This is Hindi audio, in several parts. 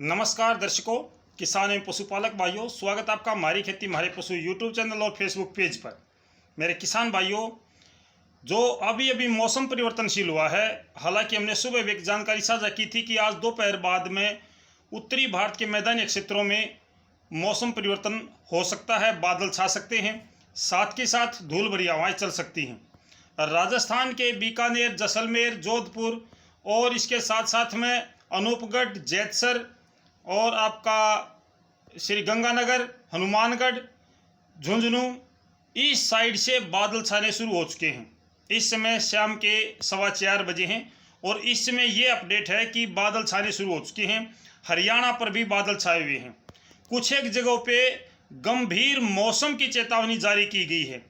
नमस्कार दर्शकों, किसान एवं पशुपालक भाइयों, स्वागत आपका हमारी खेती हमारे पशु यूट्यूब चैनल और फेसबुक पेज पर। मेरे किसान भाइयों, जो अभी अभी मौसम परिवर्तनशील हुआ है, हालांकि हमने सुबह एक जानकारी साझा की थी कि आज दोपहर बाद में उत्तरी भारत के मैदानी क्षेत्रों में मौसम परिवर्तन हो सकता है, बादल छा सकते हैं, साथ के साथ धूल भरी हवाएं चल सकती हैं। राजस्थान के बीकानेर, जैसलमेर, जोधपुर और इसके साथ साथ में अनूपगढ़, जैतसर और आपका श्री गंगानगर, हनुमानगढ़, झुंझुनू, इस साइड से बादल छाने शुरू हो चुके हैं। इस समय शाम के 4:15 बजे हैं और इस समय ये अपडेट है कि बादल छाने शुरू हो चुके हैं। हरियाणा पर भी बादल छाए हुए हैं। कुछ एक जगहों पे गंभीर मौसम की चेतावनी जारी की गई है।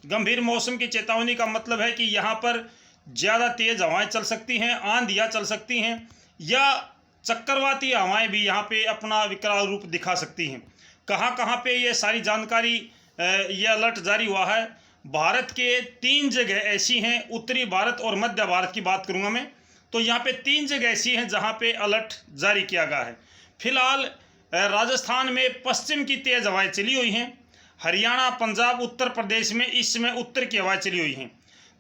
गंभीर मौसम की चेतावनी का मतलब है कि यहाँ पर ज़्यादा तेज़ हवाएं चल सकती हैं, आंधियाँ चल सकती हैं या चक्रवाती हवाएं भी यहाँ पे अपना विकराल रूप दिखा सकती हैं। कहाँ कहाँ पे ये सारी जानकारी, ये अलर्ट जारी हुआ है। भारत के 3 जगह ऐसी हैं, उत्तरी भारत और मध्य भारत की बात करूँगा मैं, तो यहाँ पे 3 जगह ऐसी हैं जहाँ पे अलर्ट जारी किया गया है। फिलहाल राजस्थान में पश्चिम की तेज़ हवाएं चली हुई हैं। हरियाणा, पंजाब, उत्तर प्रदेश में इस समय उत्तर की हवाएं चली हुई हैं।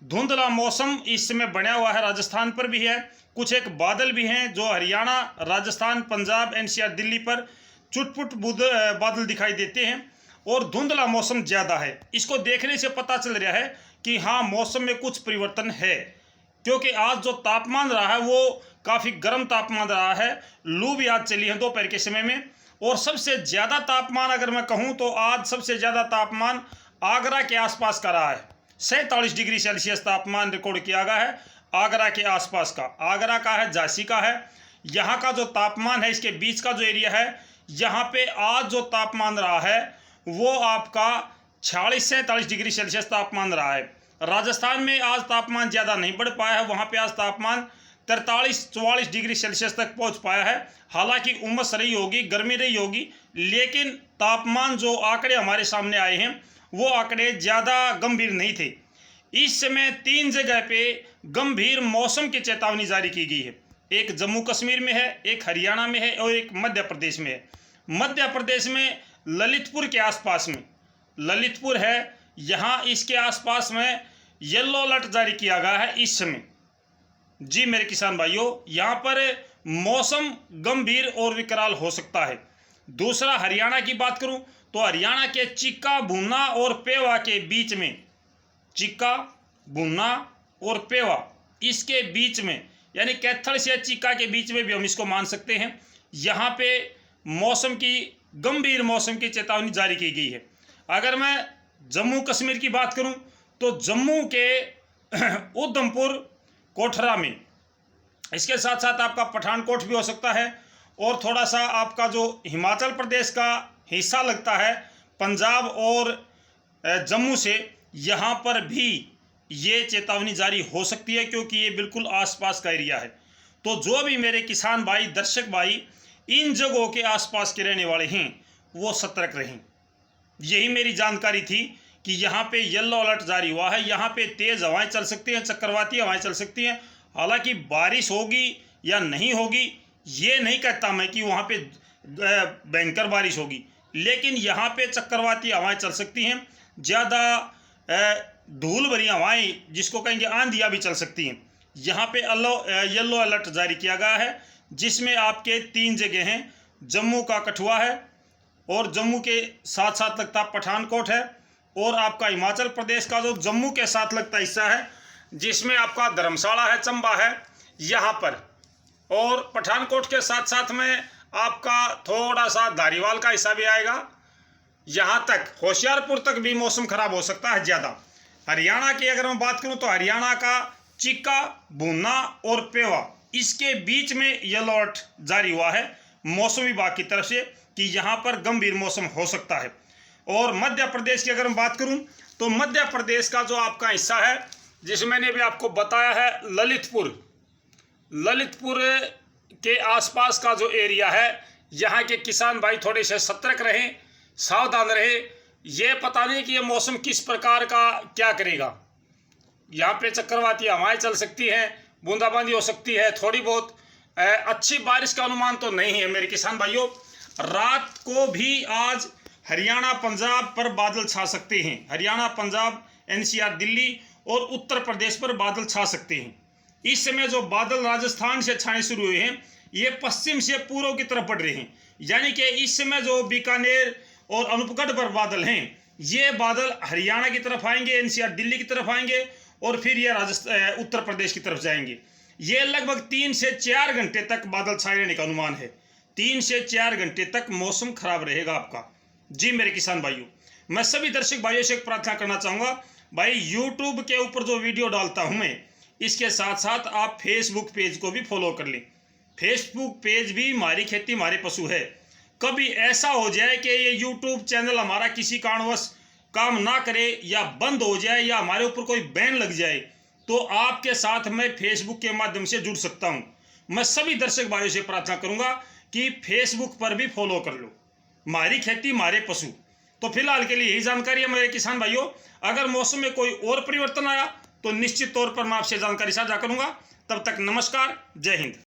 धुंधला मौसम इस समय बना हुआ है, राजस्थान पर भी है। कुछ एक बादल भी हैं जो हरियाणा, राजस्थान, पंजाब, एनसीआर, दिल्ली पर चुटपुट बादल दिखाई देते हैं और धुंधला मौसम ज़्यादा है। इसको देखने से पता चल रहा है कि हाँ, मौसम में कुछ परिवर्तन है, क्योंकि आज जो तापमान रहा है वो काफ़ी गर्म तापमान रहा है। लू भी आज चली है दोपहर के समय में। और सबसे ज़्यादा तापमान अगर मैं कहूँ तो आज सबसे ज़्यादा तापमान आगरा के आसपास का रहा है। 47 डिग्री सेल्सियस तापमान रिकॉर्ड किया गया है आगरा के आसपास का। आगरा का है, झांसी का है। यहाँ का जो तापमान है, इसके बीच का जो एरिया है, यहाँ पे आज जो तापमान रहा है वो आपका 46-47 डिग्री सेल्सियस तापमान रहा है। राजस्थान में आज तापमान ज़्यादा नहीं बढ़ पाया है, वहाँ पे आज तापमान 43-44 डिग्री सेल्सियस तक पहुँच पाया है। हालांकि उमस रही होगी, गर्मी रही होगी, लेकिन तापमान जो आंकड़े हमारे सामने आए हैं वो आंकड़े ज़्यादा गंभीर नहीं थे। इस समय 3 जगह पे गंभीर मौसम की चेतावनी जारी की गई है। एक जम्मू कश्मीर में है, एक हरियाणा में है और एक मध्य प्रदेश में है। मध्य प्रदेश में ललितपुर के आसपास में, ललितपुर है, यहाँ इसके आसपास में येलो अलर्ट जारी किया गया है इस समय। जी मेरे किसान भाइयों, यहाँ पर मौसम गंभीर और विकराल हो सकता है। दूसरा, हरियाणा की बात करूँ तो हरियाणा के चिक्का, भूना और पेवा के बीच में, चिक्का, भूना और पेवा, इसके बीच में यानी कैथल से चिक्का के बीच में भी हम इसको मान सकते हैं, यहाँ पे मौसम की गंभीर मौसम की चेतावनी जारी की गई है। अगर मैं जम्मू कश्मीर की बात करूं तो जम्मू के उधमपुर, कोठरा में, इसके साथ साथ आपका पठानकोट भी हो सकता है और थोड़ा सा आपका जो हिमाचल प्रदेश का हिस्सा लगता है पंजाब और जम्मू से, यहाँ पर भी ये चेतावनी जारी हो सकती है, क्योंकि ये बिल्कुल आसपास का एरिया है। तो जो भी मेरे किसान भाई, दर्शक भाई इन जगहों के आसपास के रहने वाले हैं वो सतर्क रहें। यही मेरी जानकारी थी कि यहाँ पे येलो अलर्ट जारी हुआ है। यहाँ पे तेज़ हवाएं चल सकती हैं, चक्रवाती हवाएं चल सकती हैं। हालांकि बारिश होगी या नहीं होगी ये नहीं कहता मैं कि वहाँ पे भयंकर बारिश होगी, लेकिन यहाँ पे चक्रवाती हवाएं चल सकती हैं। ज़्यादा धूल भरी हवाएं, जिसको कहेंगे आंधियाँ, भी चल सकती हैं। यहाँ पे येलो अलर्ट जारी किया गया है, जिसमें आपके 3 जगह हैं। जम्मू का कठुआ है और जम्मू के साथ साथ लगता पठानकोट है, और आपका हिमाचल प्रदेश का जो जम्मू के साथ लगता हिस्सा है, जिसमें आपका धर्मशाला है, चंबा है यहाँ पर, और पठानकोट के साथ साथ में आपका थोड़ा सा धारीवाल का हिस्सा भी आएगा। यहाँ तक होशियारपुर तक भी मौसम खराब हो सकता है ज़्यादा। हरियाणा की अगर मैं बात करूँ तो हरियाणा का चिक्का, भूना और पेवा, इसके बीच में येलो अलर्ट जारी हुआ है मौसम विभाग की तरफ से कि यहाँ पर गंभीर मौसम हो सकता है। और मध्य प्रदेश की अगर मैं बात करूँ तो मध्य प्रदेश का जो आपका हिस्सा है, जिसमें मैंने भी आपको बताया है, ललितपुर के आसपास का जो एरिया है, यहाँ के किसान भाई थोड़े से सतर्क रहें, सावधान रहे। ये पता नहीं कि ये मौसम किस प्रकार का क्या करेगा। यहाँ पे चक्रवाती हवाएं चल सकती हैं, बूंदाबांदी हो सकती है, थोड़ी बहुत अच्छी बारिश का अनुमान तो नहीं है मेरे किसान भाइयों। रात को भी आज हरियाणा पंजाब पर बादल छा सकते हैं। हरियाणा पंजाब एनसीआर दिल्ली और उत्तर प्रदेश पर बादल छा सकते हैं। इस समय जो बादल राजस्थान से छाने शुरू हुए हैं ये पश्चिम से पूर्व की तरफ बढ़ रहे हैं, यानी कि इस समय जो बीकानेर और अनूपगढ़ पर बादल हैं ये बादल हरियाणा की तरफ आएंगे, एनसीआर दिल्ली की तरफ आएंगे और फिर ये राजस्थान उत्तर प्रदेश की तरफ जाएंगे। ये लगभग 3 से 4 घंटे तक बादल छाए रहने का अनुमान है। 3 से 4 घंटे तक मौसम खराब रहेगा आपका। जी मेरे किसान भाइयों, मैं सभी दर्शक भाइयों से एक प्रार्थना करना चाहूँगा, भाई यूट्यूब के ऊपर जो वीडियो डालता हूँ मैं, इसके साथ साथ आप फेसबुक पेज को भी फॉलो कर लें। फेसबुक पेज भी हमारी खेती हमारे पशु है। कभी ऐसा हो जाए कि ये यूट्यूब चैनल हमारा किसी कारणवश काम ना करे या बंद हो जाए या हमारे ऊपर कोई बैन लग जाए, तो आपके साथ मैं फेसबुक के माध्यम से जुड़ सकता हूं। मैं सभी दर्शक भाइयों से प्रार्थना करूंगा कि फेसबुक पर भी फॉलो कर लो, हमारी खेती हमारे पशु। तो फिलहाल के लिए यही जानकारी है मेरे किसान भाइयों। अगर मौसम में कोई और परिवर्तन आया तो निश्चित तौर पर मैं आपसे जानकारी साझा करूंगा। तब तक नमस्कार, जय हिंद।